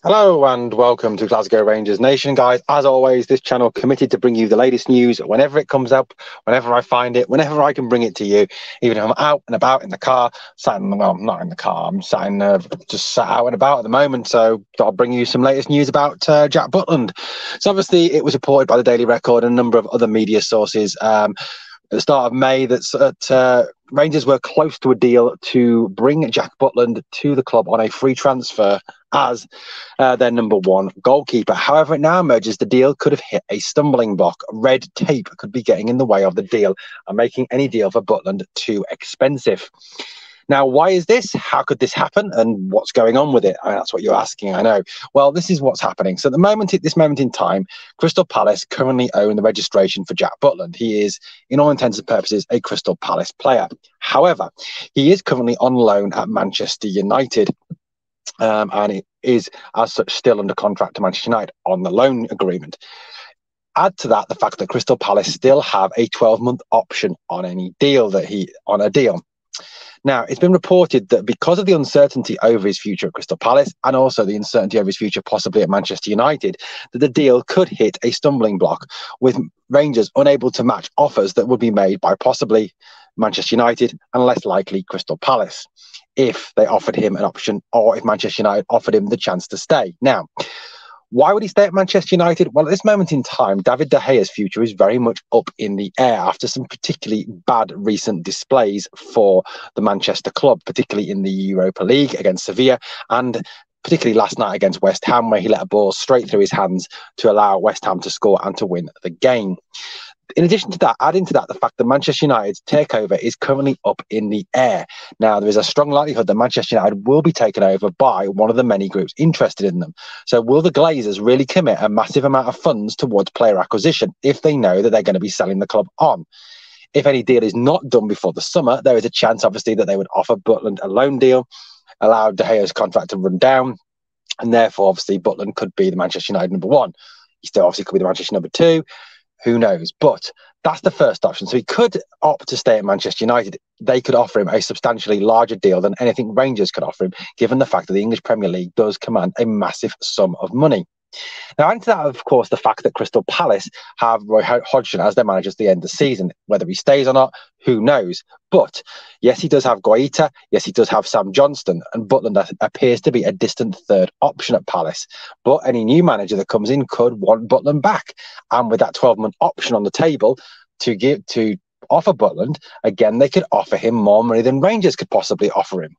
Hello and welcome to Glasgow Rangers Nation, guys. As always, this channel committed to bring you the latest news whenever it comes up, whenever I find it, whenever I can bring it to you. Even if I'm out and about in the car, well, I'm not in the car. I'm just sat out and about at the moment. So I'll bring you some latest news about Jack Butland. So obviously, it was reported by the Daily Record and a number of other media sources. At the start of May, that Rangers were close to a deal to bring Jack Butland to the club on a free transfer as their number one goalkeeper. However, it now emerges the deal could have hit a stumbling block. Red tape could be getting in the way of the deal and making any deal for Butland too expensive. Now, why is this? How could this happen? And what's going on with it? I mean, that's what you're asking, I know. Well, this is what's happening. So at this moment in time, Crystal Palace currently own the registration for Jack Butland. He is, in all intents and purposes, a Crystal Palace player. However, he is currently on loan at Manchester United. And it is, as such, still under contract to Manchester United on the loan agreement. Add to that the fact that Crystal Palace still have a 12-month option on any deal on a deal. Now, it's been reported that because of the uncertainty over his future at Crystal Palace and also the uncertainty over his future possibly at Manchester United, that the deal could hit a stumbling block, with Rangers unable to match offers that would be made by possibly Manchester United and less likely Crystal Palace, if they offered him an option or if Manchester United offered him the chance to stay. Now, why would he stay at Manchester United? Well, at this moment in time, David De Gea's future is very much up in the air after some particularly bad recent displays for the Manchester club, particularly in the Europa League against Sevilla and particularly last night against West Ham, where he let a ball straight through his hands to allow West Ham to score and to win the game. In addition to that, adding to that the fact that Manchester United's takeover is currently up in the air. Now, there is a strong likelihood that Manchester United will be taken over by one of the many groups interested in them. So will the Glazers really commit a massive amount of funds towards player acquisition if they know that they're going to be selling the club on? If any deal is not done before the summer, there is a chance, obviously, that they would offer Butland a loan deal, allow De Gea's contract to run down, and therefore, obviously, Butland could be the Manchester United number one. He still obviously could be the Manchester number two. Who knows? But that's the first option. So he could opt to stay at Manchester United. They could offer him a substantially larger deal than anything Rangers could offer him, given the fact that the English Premier League does command a massive sum of money. Now, add to that, of course, the fact that Crystal Palace have Roy Hodgson as their manager at the end of the season. Whether he stays or not, who knows? But yes, he does have Guaita. Yes, he does have Sam Johnston. And Butland appears to be a distant third option at Palace. But any new manager that comes in could want Butland back. And with that 12-month option on the table to offer Butland, again, they could offer him more money than Rangers could possibly offer him.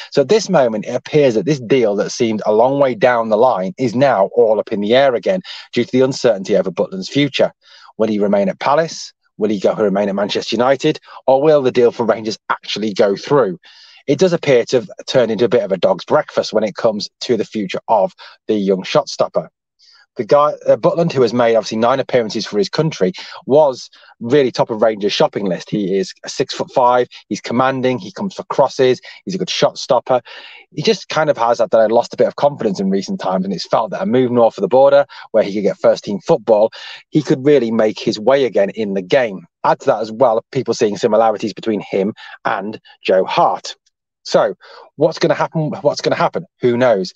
So at this moment, it appears that this deal that seemed a long way down the line is now all up in the air again due to the uncertainty over Butland's future. Will he remain at Palace? Will he remain at Manchester United? Or will the deal for Rangers actually go through? It does appear to have turned into a bit of a dog's breakfast when it comes to the future of the young shot stopper. The guy, Butland, who has made obviously 9 appearances for his country, was really top of Rangers' shopping list. He is 6'5". He's commanding. He comes for crosses. He's a good shot stopper. He just kind of has, lost a bit of confidence in recent times, and it's felt that a move north of the border, where he could get first-team football, he could really make his way again in the game. Add to that as well, people seeing similarities between him and Joe Hart. So, what's going to happen? What's going to happen? Who knows?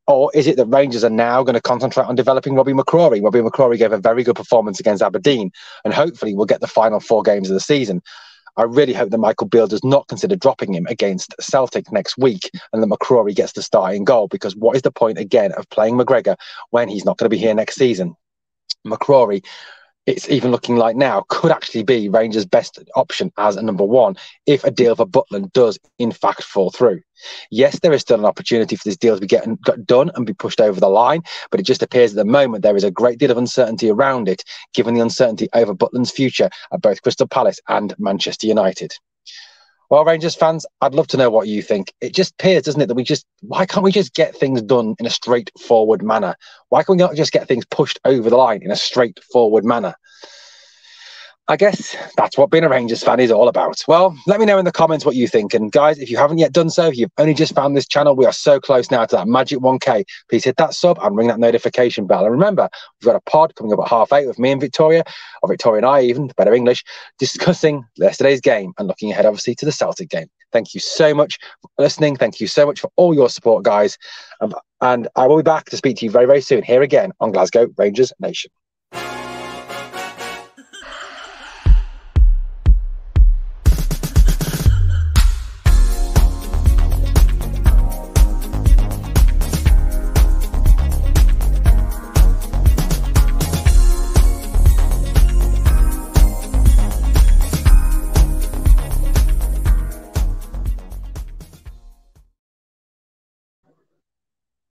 Or is it that Rangers are now going to concentrate on developing Robbie McCrorie? Robbie McCrorie gave a very good performance against Aberdeen, and hopefully we'll get the final 4 games of the season. I really hope that Michael Beale does not consider dropping him against Celtic next week and that McCrorie gets the start in goal, because what is the point, again, of playing McGregor when he's not going to be here next season? McCrorie, it's even looking like now, could actually be Rangers' best option as a number one if a deal for Butland does, in fact, fall through. Yes, there is still an opportunity for this deal to be got done and be pushed over the line, but it just appears at the moment there is a great deal of uncertainty around it, given the uncertainty over Butland's future at both Crystal Palace and Manchester United. Well, Rangers fans, I'd love to know what you think. It just appears, doesn't it, that why can't we just get things done in a straightforward manner? Why can we not just get things pushed over the line in a straightforward manner? I guess that's what being a Rangers fan is all about. Well, let me know in the comments what you think. And guys, if you haven't yet done so, if you've only just found this channel, we are so close now to that magic 1K. Please hit that sub and ring that notification bell. And remember, we've got a pod coming up at 8:30 with me and Victoria, or Victoria and I even, better English, discussing yesterday's game and looking ahead, obviously, to the Celtic game. Thank you so much for listening. Thank you so much for all your support, guys. And I will be back to speak to you very, very soon here again on Glasgow Rangers Nation.